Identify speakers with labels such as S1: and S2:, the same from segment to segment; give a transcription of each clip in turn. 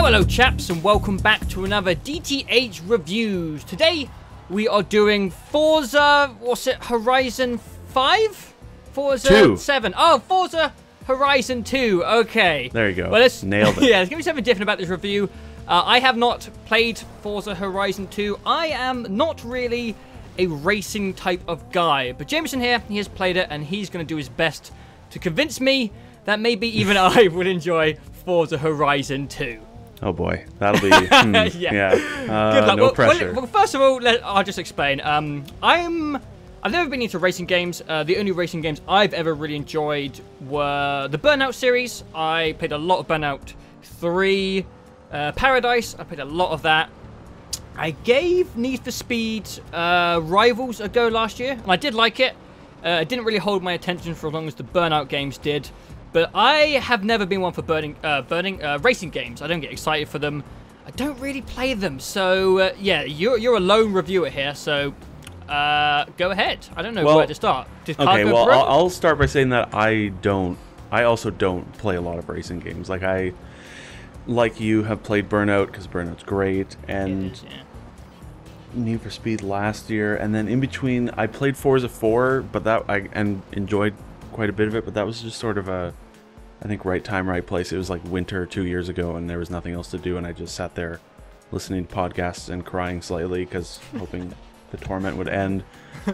S1: Hello chaps, and welcome back to another DTH Reviews. Today we are doing Forza, what's it, Horizon 5? Forza
S2: 2.
S1: 7. Oh, Forza Horizon 2, okay.
S2: There you go,
S1: well,
S2: nailed it.
S1: Yeah, there's going to be something different about this review. I have not played Forza Horizon 2. I am not really a racing type of guy, but Jamison here, he has played it, and he's going to do his best to convince me that maybe even I would enjoy Forza Horizon 2.
S2: Oh boy, that'll be yeah.
S1: Good luck.
S2: No pressure.
S1: Well, first of all, I'll just explain. I've never been into racing games. The only racing games I've ever really enjoyed were the Burnout series. I played a lot of Burnout 3, Paradise. I played a lot of that. I gave Need for Speed Rivals a go last year, and I did like it. It didn't really hold my attention for as long as the Burnout games did. But I have never been one for racing games. I don't get excited for them. I don't really play them. So, yeah, you're a lone reviewer here. So, go ahead. I don't know where to start.
S2: Okay, well, I'll start by saying that I also don't play a lot of racing games. Like you have played Burnout, because Burnout's great. And Need for Speed last year. And then in between, I played Forza 4, but and enjoyed quite a bit of it. But that was just sort of I think right time, right place. It was like winter 2 years ago, and there was nothing else to do, and I just sat there listening to podcasts and crying slightly because hoping the torment would end.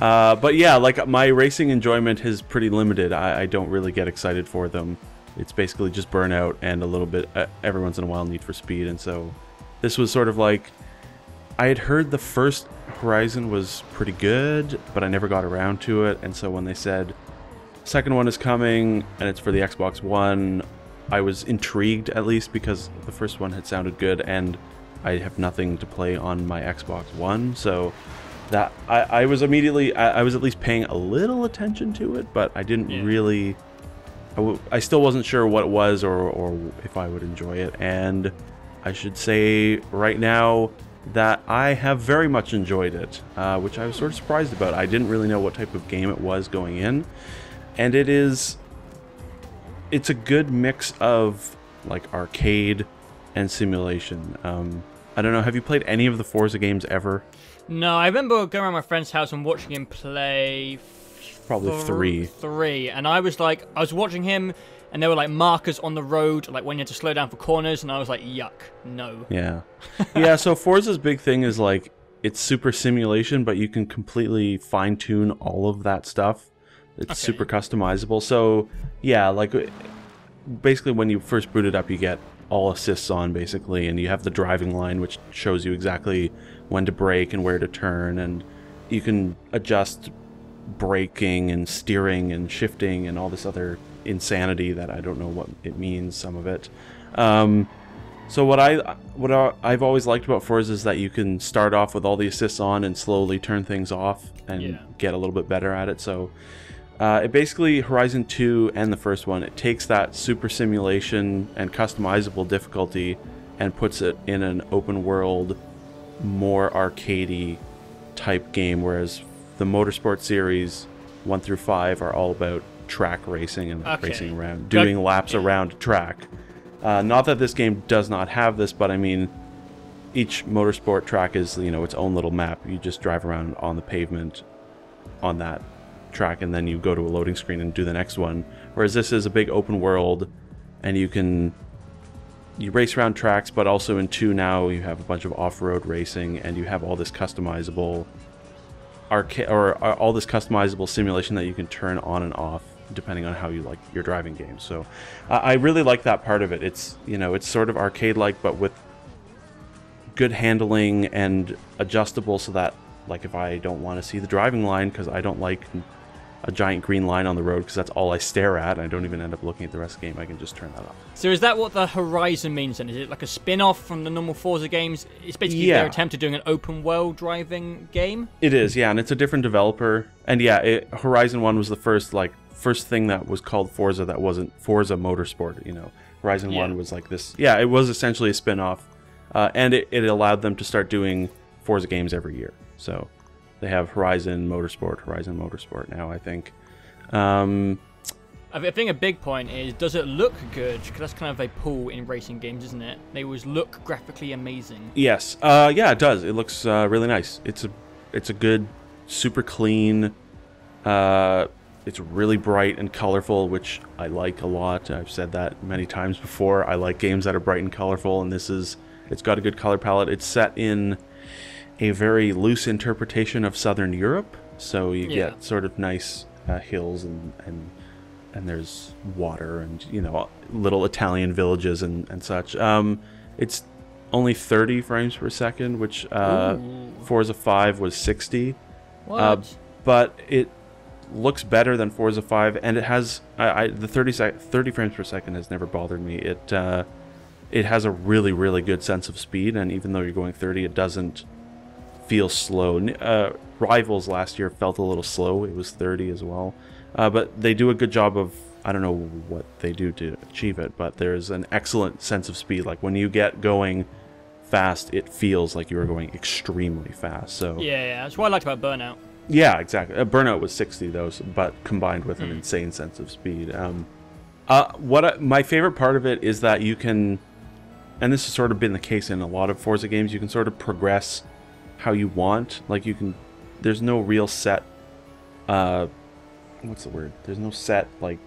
S2: But yeah, like my racing enjoyment is pretty limited. I don't really get excited for them. It's basically just Burnout and a little bit every once in a while Need for Speed. And so this was sort of like, I had heard the first Horizon was pretty good, but I never got around to it. And so when they said second one is coming and it's for the Xbox One, I was intrigued, at least because the first one had sounded good, and I have nothing to play on my Xbox One, so that I was immediately, I was at least paying a little attention to it, but I didn't really, I still wasn't sure what it was or if I would enjoy it. And I should say right now that I have very much enjoyed it, which I was sort of surprised about. I didn't really know what type of game it was going in. And it's a good mix of like arcade and simulation. I don't know, have you played any of the Forza games ever?
S1: No, I remember going around my friend's house and watching him play
S2: probably three.
S1: And I was watching him, and there were like markers on the road, like when you had to slow down for corners, and I was like, yuck, no. Yeah.
S2: Yeah, so Forza's big thing is like, it's super simulation, but you can completely fine-tune all of that stuff. It's super customizable. So yeah, like basically when you first boot it up, you get all assists on basically, and you have the driving line, which shows you exactly when to brake and where to turn, and you can adjust braking and steering and shifting and all this other insanity that I don't know what it means, some of it. So what I've always liked about Forza is that you can start off with all the assists on and slowly turn things off and get a little bit better at it. So it basically, Horizon 2 and the first one, it takes that super simulation and customizable difficulty and puts it in an open world, more arcadey type game, whereas the Motorsport series 1 through 5 are all about track racing and racing around, doing laps around a track. Not that this game does not have this, but I mean, each Motorsport track is, you know, its own little map. You just drive around on the pavement on that track, and then you go to a loading screen and do the next one. Whereas this is a big open world, and you race around tracks, but also in 2 now you have a bunch of off-road racing, and you have all this customizable all this customizable simulation that you can turn on and off depending on how you like your driving game. So I really like that part of it. It's, you know, it's sort of arcade-like, but with good handling and adjustable, so that like if I don't want to see the driving line because I don't like a giant green line on the road, because that's all I stare at, and I don't even end up looking at the rest of the game, I can just turn that off.
S1: So is that what the Horizon means then? Is it like a spin-off from the normal Forza games? It's basically their attempt at doing an open world driving game? It is, yeah, and it's a different developer. And yeah, Horizon 1 was the first thing that was called Forza that wasn't Forza Motorsport, you know. Horizon 1 was like this, yeah, it was essentially a spin-off, and it allowed them to start doing Forza games every year. So they have Horizon Motorsport now, I think. I think a big point is, does it look good? Because that's kind of a pull in racing games, isn't it? They always look graphically amazing.
S2: Yes. Yeah, it does. It looks really nice. It's a good, super clean. It's really bright and colorful, which I like a lot. I've said that many times before. I like games that are bright and colorful, and it's got a good color palette. It's set in a very loose interpretation of Southern Europe, so you get sort of nice hills and there's water and, you know, little Italian villages and such. It's only 30 frames per second, which Forza 5 was 60.
S1: What?
S2: But it looks better than Forza 5, and it has the 30 frames per second has never bothered me. It has a really, really good sense of speed, and even though you're going 30, it doesn't feel slow. Rivals last year felt a little slow. It was 30 as well. But they do a good job of, I don't know what they do to achieve it, but there's an excellent sense of speed. Like when you get going fast, it feels like you are going extremely fast. So
S1: yeah, that's what I liked about Burnout.
S2: Yeah, exactly. Burnout was 60 though, but combined with an insane sense of speed. My favorite part of it is that you can, and this has sort of been the case in a lot of Forza games, you can sort of progress how you want. Like there's no real set, what's the word? There's no set like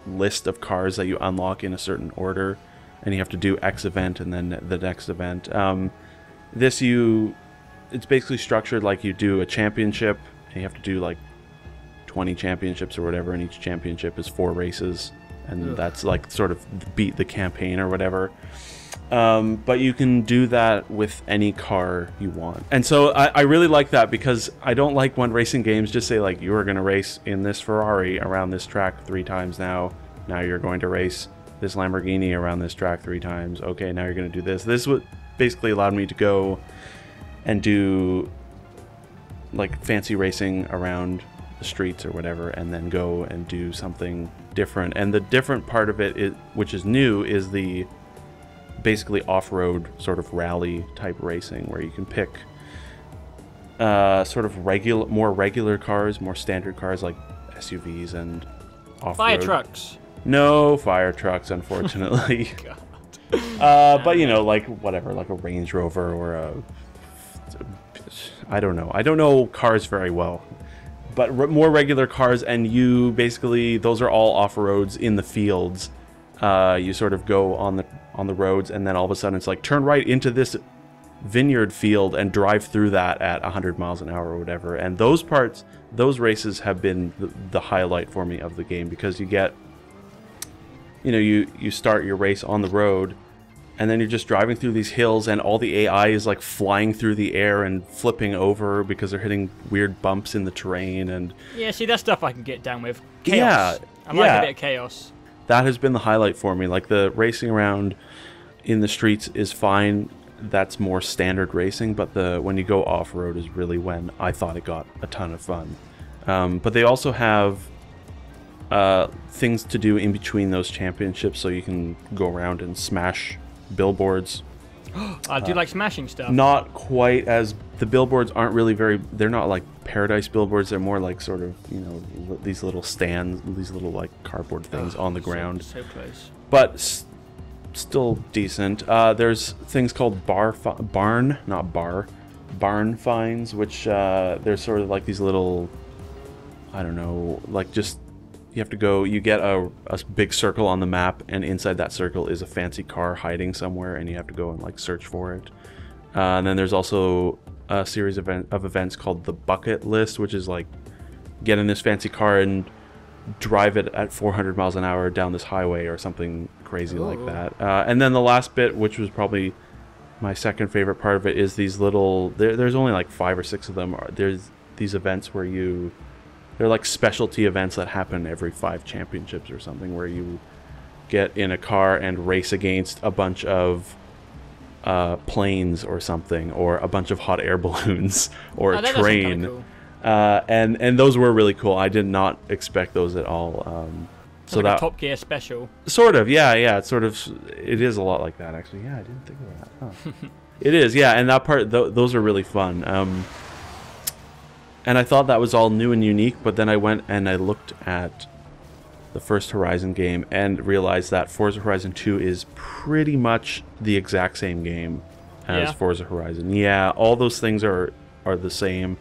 S2: list of cars that you unlock in a certain order, and you have to do X event and then the next event. It's basically structured like you do a championship, and you have to do like 20 championships or whatever, and each championship is 4 races, and that's like sort of beat the campaign or whatever. But you can do that with any car you want. And so I really like that, because I don't like when racing games just say like, you are going to race in this Ferrari around this track 3 times now you're going to race this Lamborghini around this track 3 times. Okay, now you're going to do this. This would basically allowed me to go and do like fancy racing around the streets or whatever, and then go and do something different. And the different part of it, which is new, is the basically off-road sort of rally type racing, where you can pick sort of more regular cars, more standard cars like SUVs and off-road.
S1: Fire trucks.
S2: No fire trucks, unfortunately. But you know, like whatever, like a Range Rover or I don't know cars very well, but more regular cars. And you basically, those are all off-roads in the fields. You sort of go on the roads, and then all of a sudden it's like, turn right into this vineyard field and drive through that at 100 miles an hour or whatever. And those races have been the highlight for me of the game, because you get, you know, you start your race on the road, and then you're just driving through these hills, and all the AI is like flying through the air and flipping over because they're hitting weird bumps in the terrain. And
S1: yeah, see, that stuff I can get down with. Chaos.
S2: Yeah,
S1: I like a bit of chaos.
S2: That has been the highlight for me. Like the racing around in the streets is fine. That's more standard racing, but when you go off-road is really when I thought it got a ton of fun. But they also have things to do in between those championships, so you can go around and smash billboards.
S1: I do like smashing stuff.
S2: Not quite as, the billboards aren't really they're not like paradise billboards. They're more like sort of, you know, these little stands, these little like cardboard things on the ground.
S1: So close.
S2: But still decent. There's things called barn fines, which they're sort of like these little, I don't know, like just, you have to go, you get a big circle on the map, and inside that circle is a fancy car hiding somewhere, and you have to go and like search for it. And then there's also a series of events called the bucket list, which is like, get in this fancy car and drive it at 400 miles an hour down this highway or something crazy like that. And then the last bit, which was probably my second favorite part of it, is these little, there's only like 5 or 6 of them. There's these events where they're like specialty events that happen every 5 championships or something, where you get in a car and race against a bunch of planes or something, or a bunch of hot air balloons, or a train. Cool. And those were really cool. I did not expect those at all. So
S1: like
S2: that
S1: a Top Gear special.
S2: Sort of, yeah. It is a lot like that, actually. Yeah, I didn't think of that. Huh. It is, yeah. And that part, those are really fun. And I thought that was all new and unique, but then I went and I looked at the first Horizon game and realized that Forza Horizon 2 is pretty much the exact same game as Forza Horizon. Yeah, all those things are the same.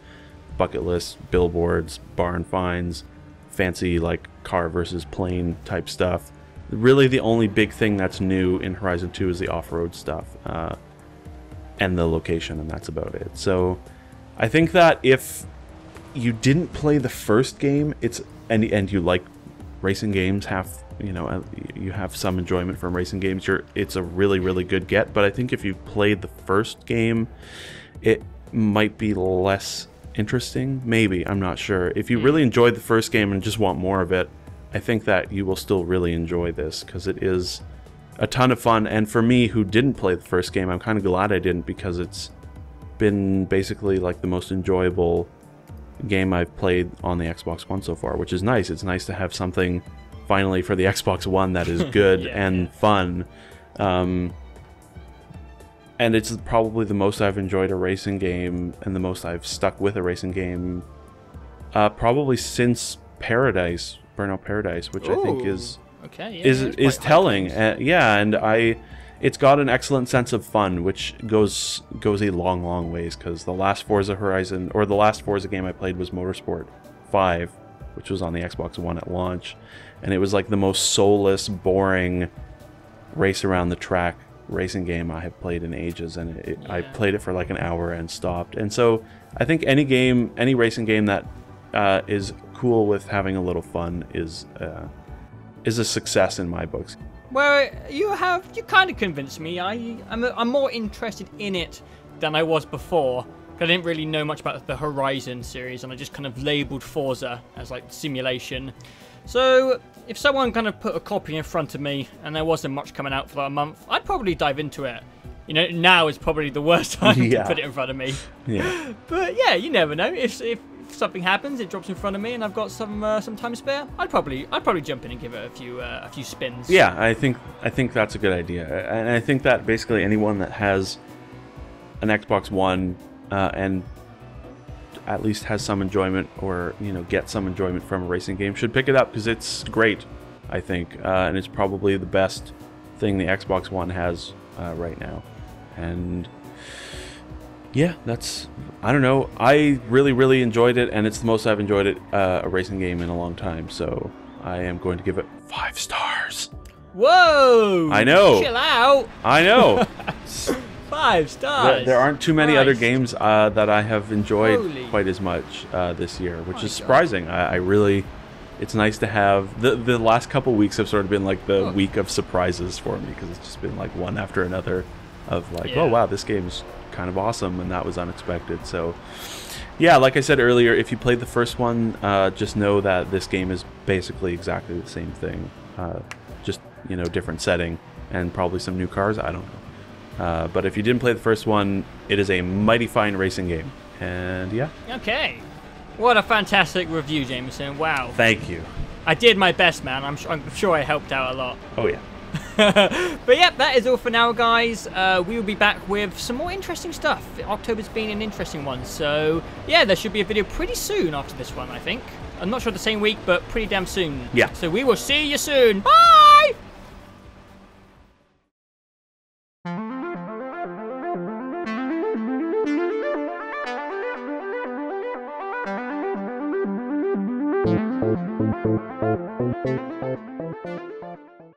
S2: Bucket lists, billboards, barn finds, fancy like car versus plane type stuff. Really the only big thing that's new in Horizon 2 is the off-road stuff and the location, and that's about it. So I think that if you didn't play the first game, and you like racing games, you have some enjoyment from racing games, it's a really, really good get. But I think if you played the first game, it might be less interesting. Maybe, I'm not sure. If you really enjoyed the first game and just want more of it, I think that you will still really enjoy this, because it is a ton of fun. And for me, who didn't play the first game, I'm kind of glad I didn't, because it's been basically like the most enjoyable game I've played on the Xbox One so far, which is nice. It's nice to have something finally for the Xbox One that is good and fun. And it's probably the most I've enjoyed a racing game, and the most I've stuck with a racing game probably since Burnout Paradise, which I think is telling. And it's got an excellent sense of fun, which goes a long ways, because the last Forza Horizon, or the last Forza game I played, was Motorsport 5, which was on the Xbox One at launch, and it was like the most soulless, boring race around the track racing game I have played in ages, and I played it for like an hour and stopped. And so I think any racing game that is cool with having a little fun is a success in my books.
S1: Well, you kind of convinced me. I'm more interested in it than I was before, because I didn't really know much about the Horizon series, and I just kind of labelled Forza as like simulation. So if someone kind of put a copy in front of me and there wasn't much coming out for like a month, I'd probably dive into it. You know, now is probably the worst time to put it in front of me. Yeah. But yeah, you never know. If something happens, it drops in front of me, and I've got some time spare, I'd probably jump in and give it a few spins.
S2: Yeah, I think that's a good idea, and I think that basically anyone that has an Xbox One and at least has some enjoyment, or get some enjoyment from a racing game, should pick it up, because it's great, I think, and it's probably the best thing the Xbox One has right now. And yeah, I don't know. I really, really enjoyed it, and it's the most I've enjoyed it, a racing game, in a long time. So I am going to give it 5 stars.
S1: Whoa!
S2: I know.
S1: Chill out.
S2: I know.
S1: 5 stars.
S2: There aren't too many other games that I have enjoyed quite as much this year, which is surprising. I really, it's nice to have. The last couple weeks have sort of been like the week of surprises for me, because it's just been like one after another of like, oh wow, this game's kind of awesome, and that was unexpected. So yeah, like I said earlier, if you played the first one, just know that this game is basically exactly the same thing, just different setting and probably some new cars, I don't know, but if you didn't play the first one, it is a mighty fine racing game. And yeah,
S1: okay, what a fantastic review, Jamison. Wow,
S2: thank you.
S1: I did my best, man. I'm sure I helped out a lot.
S2: Oh yeah.
S1: But yeah, that is all for now, guys. We will be back with some more interesting stuff. October's been an interesting one, so yeah, there should be a video pretty soon after this one, I think. I'm not sure the same week, but pretty damn soon.
S2: Yeah.
S1: So we will see you soon. Bye!